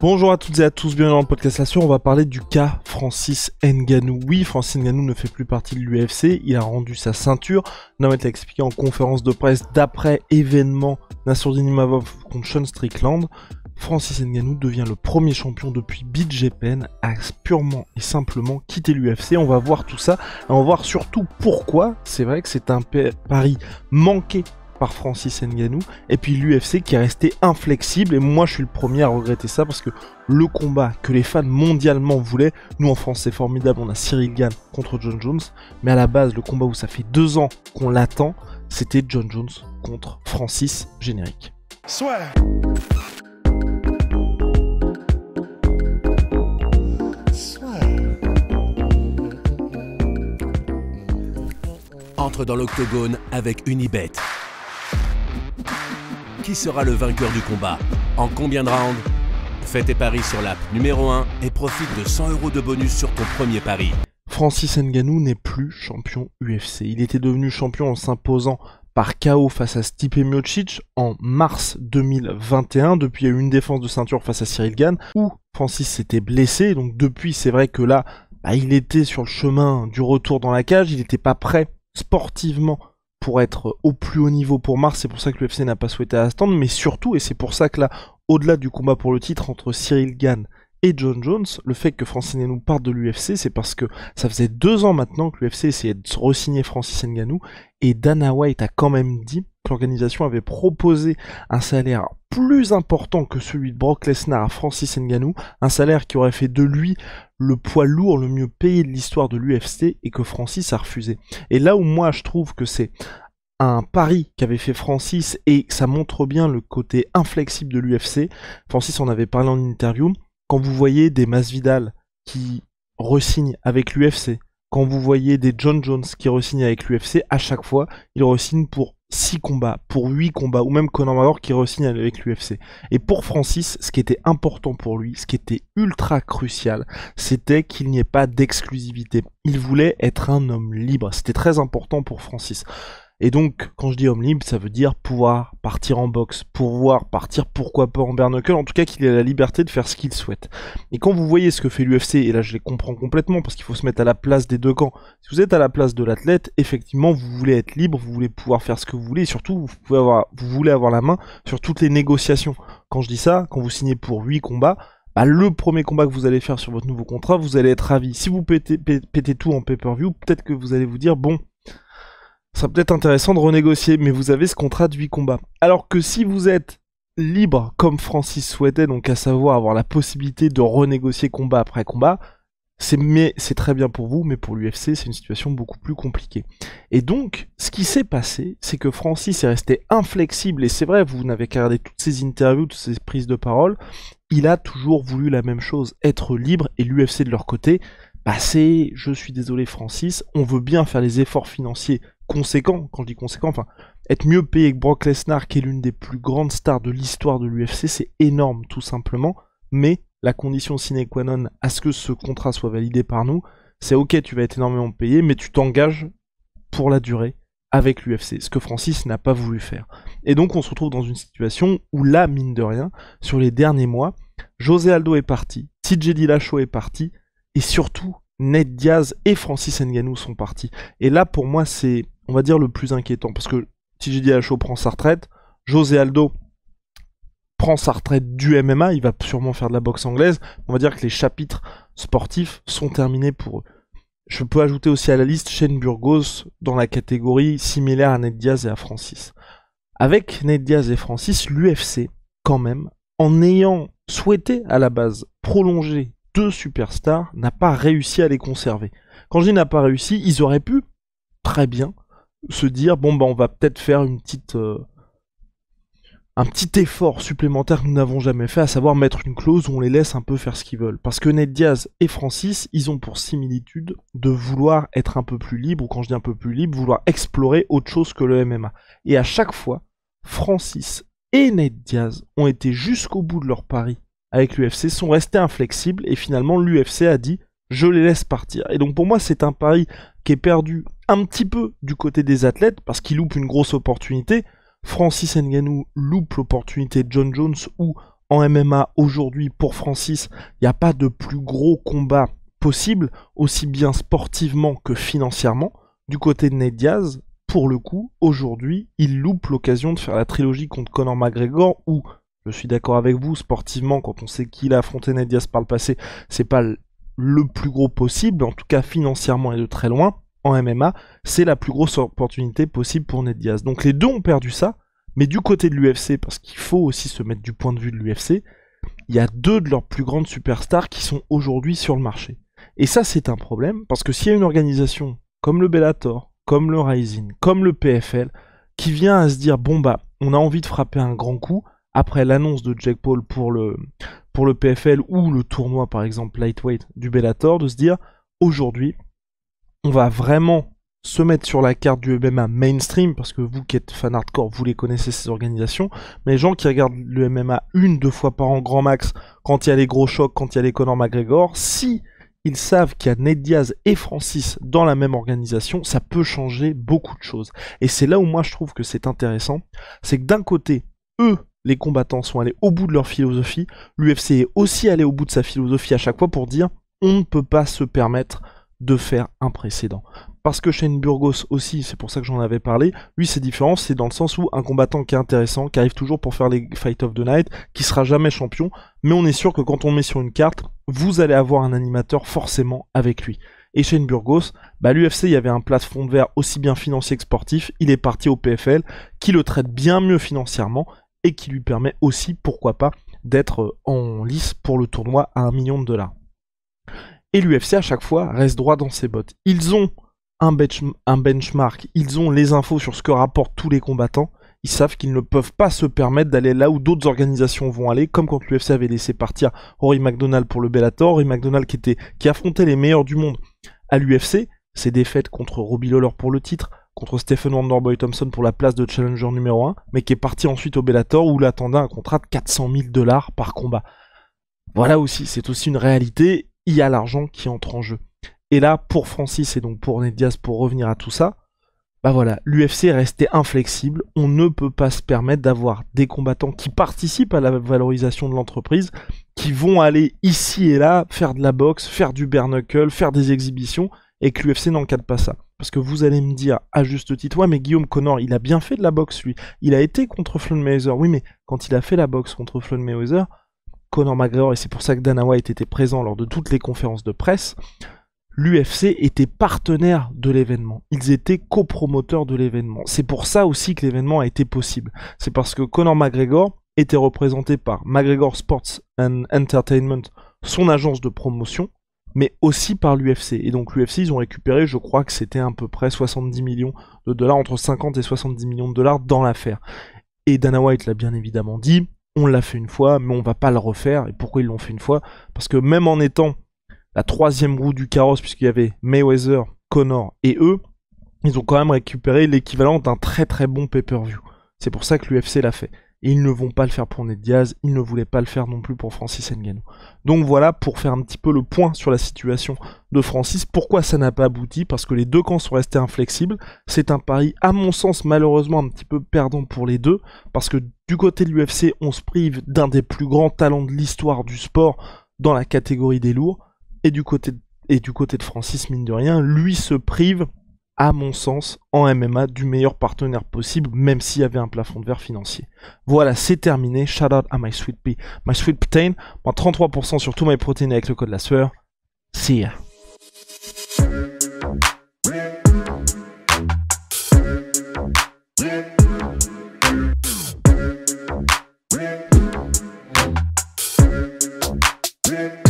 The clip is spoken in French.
Bonjour à toutes et à tous, bienvenue dans le podcast La Sueur. On va parler du cas Francis Ngannou. Oui, Francis Ngannou ne fait plus partie de l'UFC, il a rendu sa ceinture. Namet l'a expliqué en conférence de presse d'après événement Nassourdine-Imavov contre Sean Strickland. Francis Ngannou devient le premier champion depuis BJPen à purement et simplement quitter l'UFC. On va voir tout ça et on va voir surtout pourquoi. C'est vrai que c'est un pari manqué par Francis Ngannou, et puis l'UFC qui est resté inflexible, et moi je suis le premier à regretter ça, parce que le combat que les fans mondialement voulaient, nous en France c'est formidable, on a Cyril Gane contre Jon Jones, mais à la base le combat où ça fait 2 ans qu'on l'attend, c'était Jon Jones contre Francis, générique. Soit. Entre dans l'octogone avec Unibet. Qui sera le vainqueur du combat? En combien de rounds? Fais tes paris sur l'app numéro 1 et profite de 100 € de bonus sur ton premier pari. Francis Ngannou n'est plus champion UFC. Il était devenu champion en s'imposant par KO face à Stipe Miocic en mars 2021. Depuis, il y a eu une défense de ceinture face à Cyril Gane où Francis s'était blessé. Donc depuis, c'est vrai que là, il était sur le chemin du retour dans la cage. Il n'était pas prêt sportivement pour être au plus haut niveau pour mars, c'est pour ça que l'UFC n'a pas souhaité attendre, mais surtout, et c'est pour ça que là, au-delà du combat pour le titre entre Cyril Gane et Jon Jones, le fait que Francis Ngannou parte de l'UFC, c'est parce que ça faisait 2 ans maintenant que l'UFC essayait de re-signer Francis Ngannou, et Dana White a quand même dit que l'organisation avait proposé un salaire plus important que celui de Brock Lesnar à Francis Ngannou, un salaire qui aurait fait de lui le poids lourd le mieux payé de l'histoire de l'UFC, et que Francis a refusé. Et là où moi je trouve que c'est un pari qu'avait fait Francis, et ça montre bien le côté inflexible de l'UFC, Francis en avait parlé en interview, quand vous voyez des Masvidal qui re-signent avec l'UFC, quand vous voyez des Jon Jones qui re-signent avec l'UFC, à chaque fois, ils re-signent pour 6 combats, pour 8 combats, ou même Conor McGregor qui re-signe avec l'UFC. Et pour Francis, ce qui était important pour lui, ce qui était ultra crucial, c'était qu'il n'y ait pas d'exclusivité. Il voulait être un homme libre, c'était très important pour Francis. Et donc, quand je dis homme libre, ça veut dire pouvoir partir en boxe, pouvoir partir pourquoi pas en bare knuckle, en tout cas qu'il ait la liberté de faire ce qu'il souhaite. Et quand vous voyez ce que fait l'UFC, et là je les comprends complètement, parce qu'il faut se mettre à la place des deux camps, si vous êtes à la place de l'athlète, effectivement vous voulez être libre, vous voulez pouvoir faire ce que vous voulez, et surtout vous voulez avoir la main sur toutes les négociations. Quand je dis ça, quand vous signez pour 8 combats, le premier combat que vous allez faire sur votre nouveau contrat, vous allez être ravi. Si vous pétez tout en pay-per-view, peut-être que vous allez vous dire, bon, ça serait peut-être intéressant de renégocier, mais vous avez ce contrat de 8 combats. Alors que si vous êtes libre, comme Francis souhaitait, donc à savoir avoir la possibilité de renégocier combat après combat, c'est très bien pour vous, mais pour l'UFC, c'est une situation beaucoup plus compliquée. Et donc, ce qui s'est passé, c'est que Francis est resté inflexible, et c'est vrai, vous n'avez qu'à regarder toutes ces interviews, toutes ces prises de parole, il a toujours voulu la même chose, être libre, et l'UFC de leur côté, je suis désolé Francis, on veut bien faire les efforts financiers conséquents, quand je dis conséquents, enfin, être mieux payé que Brock Lesnar, qui est l'une des plus grandes stars de l'histoire de l'UFC, c'est énorme tout simplement, mais la condition sine qua non à ce que ce contrat soit validé par nous, c'est ok, tu vas être énormément payé, mais tu t'engages pour la durée avec l'UFC, ce que Francis n'a pas voulu faire. Et donc on se retrouve dans une situation où là, mine de rien, sur les derniers mois, José Aldo est parti, TJ Dillashaw est parti, et surtout, Nate Diaz et Francis Ngannou sont partis. Et là, pour moi, c'est, on va dire, le plus inquiétant. Parce que TJ Dillashaw prend sa retraite, José Aldo prend sa retraite du MMA, il va sûrement faire de la boxe anglaise. On va dire que les chapitres sportifs sont terminés pour eux. Je peux ajouter aussi à la liste Shane Burgos dans la catégorie similaire à Nate Diaz et à Francis. Avec Nate Diaz et Francis, l'UFC, quand même, en ayant souhaité à la base prolonger 2 superstars, n'a pas réussi à les conserver. Quand je dis n'a pas réussi, ils auraient pu très bien se dire bon on va peut-être faire un petit effort supplémentaire que nous n'avons jamais fait, à savoir mettre une clause où on les laisse un peu faire ce qu'ils veulent. Parce que Nate Diaz et Francis, ils ont pour similitude de vouloir être un peu plus libre, ou quand je dis un peu plus libre, vouloir explorer autre chose que le MMA. Et à chaque fois, Francis et Nate Diaz ont été jusqu'au bout de leur pari avec l'UFC, sont restés inflexibles, et finalement l'UFC a dit je les laisse partir. Et donc pour moi c'est un pari qui est perdu un petit peu du côté des athlètes, parce qu'ils loupent une grosse opportunité. Francis Ngannou loupe l'opportunité de Jon Jones, où en MMA aujourd'hui pour Francis, il n'y a pas de plus gros combat possible, aussi bien sportivement que financièrement. Du côté de Nate Diaz, pour le coup, aujourd'hui, il loupe l'occasion de faire la trilogie contre Conor McGregor, où, je suis d'accord avec vous, sportivement, quand on sait qu'il a affronté Nate Diaz par le passé, c'est pas le plus gros possible, en tout cas financièrement et de très loin. En MMA, c'est la plus grosse opportunité possible pour Nate Diaz. Donc les deux ont perdu ça, mais du côté de l'UFC, parce qu'il faut aussi se mettre du point de vue de l'UFC, il y a deux de leurs plus grandes superstars qui sont aujourd'hui sur le marché. Et ça, c'est un problème, parce que s'il y a une organisation comme le Bellator, comme le Rising, comme le PFL, qui vient à se dire, bon bah, on a envie de frapper un grand coup, après l'annonce de Jake Paul pour le PFL, ou le tournoi, par exemple, lightweight du Bellator, de se dire, aujourd'hui, on va vraiment se mettre sur la carte du MMA mainstream, parce que vous qui êtes fan hardcore, vous les connaissez ces organisations, mais les gens qui regardent le MMA 1-2 fois par an grand max, quand il y a les gros chocs, quand il y a les Conor McGregor, si ils savent qu'il y a Nate Diaz et Francis dans la même organisation, ça peut changer beaucoup de choses. Et c'est là où moi je trouve que c'est intéressant, c'est que d'un côté, eux, les combattants sont allés au bout de leur philosophie, l'UFC est aussi allé au bout de sa philosophie à chaque fois pour dire, on ne peut pas se permettre de faire un précédent. Parce que Shane Burgos aussi, c'est pour ça que j'en avais parlé, lui c'est différent, c'est dans le sens où un combattant qui est intéressant, qui arrive toujours pour faire les Fight of the Night, qui sera jamais champion, mais on est sûr que quand on met sur une carte, vous allez avoir un animateur forcément avec lui. Et Shane Burgos, l'UFC, il y avait un plafond de verre aussi bien financier que sportif, il est parti au PFL, qui le traite bien mieux financièrement, et qui lui permet aussi, pourquoi pas, d'être en lice pour le tournoi à $1 million. Et l'UFC, à chaque fois, reste droit dans ses bottes. Ils ont un benchmark, ils ont les infos sur ce que rapportent tous les combattants, ils savent qu'ils ne peuvent pas se permettre d'aller là où d'autres organisations vont aller, comme quand l'UFC avait laissé partir Rory McDonald pour le Bellator, Rory McDonald qui affrontait les meilleurs du monde à l'UFC, ses défaites contre Robbie Lawler pour le titre, contre Stephen Wonderboy Thompson pour la place de challenger numéro 1, mais qui est parti ensuite au Bellator où l'attendait un contrat de $400 000 par combat. Voilà aussi, c'est aussi une réalité, il y a l'argent qui entre en jeu. Et là, pour Francis et donc pour Nate Diaz, pour revenir à tout ça, l'UFC est resté inflexible. On ne peut pas se permettre d'avoir des combattants qui participent à la valorisation de l'entreprise, qui vont aller ici et là, faire de la boxe, faire du bare knuckle, faire des exhibitions, et que l'UFC n'encadre pas ça. Parce que vous allez me dire, à juste titre, ouais mais Guillaume Conor, il a bien fait de la boxe lui. Il a été contre Floyd Mayweather. Oui mais quand il a fait la boxe contre Floyd Mayweather, Conor McGregor, et c'est pour ça que Dana White était présent lors de toutes les conférences de presse, l'UFC était partenaire de l'événement. Ils étaient copromoteurs de l'événement. C'est pour ça aussi que l'événement a été possible. C'est parce que Conor McGregor était représenté par McGregor Sports and Entertainment, son agence de promotion, mais aussi par l'UFC. Et donc l'UFC, ils ont récupéré, je crois que c'était à peu près $70 millions, entre 50 et $70 millions dans l'affaire. Et Dana White l'a bien évidemment dit, on l'a fait une fois, mais on va pas le refaire. Et pourquoi ils l'ont fait une fois? Parce que même en étant la troisième roue du carrosse, puisqu'il y avait Mayweather, Conor et eux, ils ont quand même récupéré l'équivalent d'un très très bon pay-per-view. C'est pour ça que l'UFC l'a fait. Et ils ne vont pas le faire pour Nate Diaz, ils ne voulaient pas le faire non plus pour Francis Ngannou. Donc voilà, pour faire un petit peu le point sur la situation de Francis, pourquoi ça n'a pas abouti? Parce que les deux camps sont restés inflexibles. C'est un pari, à mon sens, malheureusement un petit peu perdant pour les deux, parce que du côté de l'UFC, on se prive d'un des plus grands talents de l'histoire du sport dans la catégorie des lourds, et du côté de Francis, mine de rien, lui se prive, à mon sens, en MMA, du meilleur partenaire possible, même s'il y avait un plafond de verre financier. Voilà, c'est terminé. Shout out à my sweet protein. Moins 33% sur tous mes protéines avec le code la sueur. See ya. Yeah.